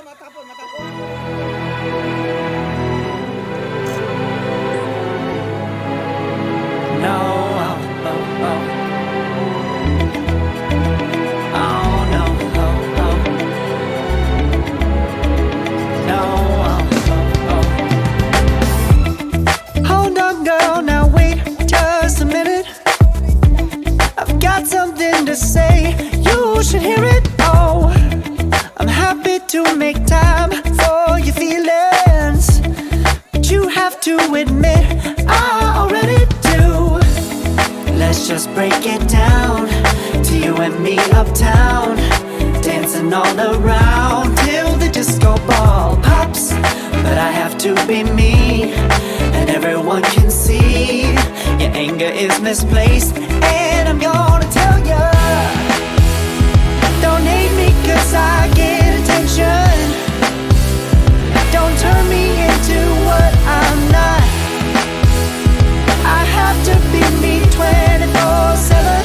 matapon, matapon. No, oh, oh, oh. Oh, no, oh, oh. No, oh, oh, oh. Hold on, girl, now wait just a minute. I've got something to say, you should hear it. Oh, I'm happy to make time for your feelings, but you have to admit I already do. Let's just break it down to you and me uptown, dancing all around till the disco ball pops. But I have to be me, and everyone can see your anger is misplaced. And I'm gonna tell ya, don't hate me 'cause I get attention. Don't turn me into what I'm not. I have to be me 24/7,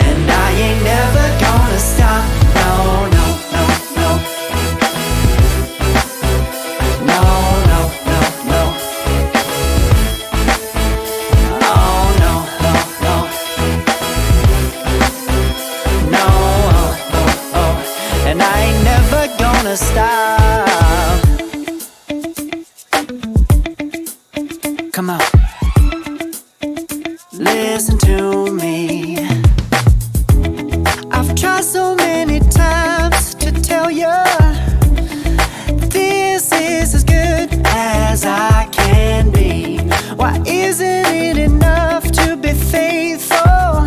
and I ain't never gonna stop. No, no, no, no. No, no, no, no. Oh, no, no, no. No, oh, oh, oh. And I ain't never gonna stop. Come on. Listen to me. I've tried so many times to tell you this is as good as I can be. Why isn't it enough to be faithful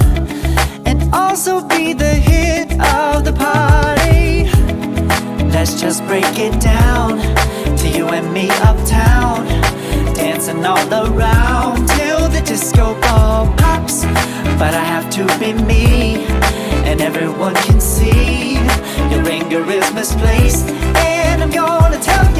and also be the hit of the party? Let's just break it down to you and me uptown, dancing all around till the disco ball pops. But I have to be me, and everyone can see your anger is misplaced. And I'm gonna tell you,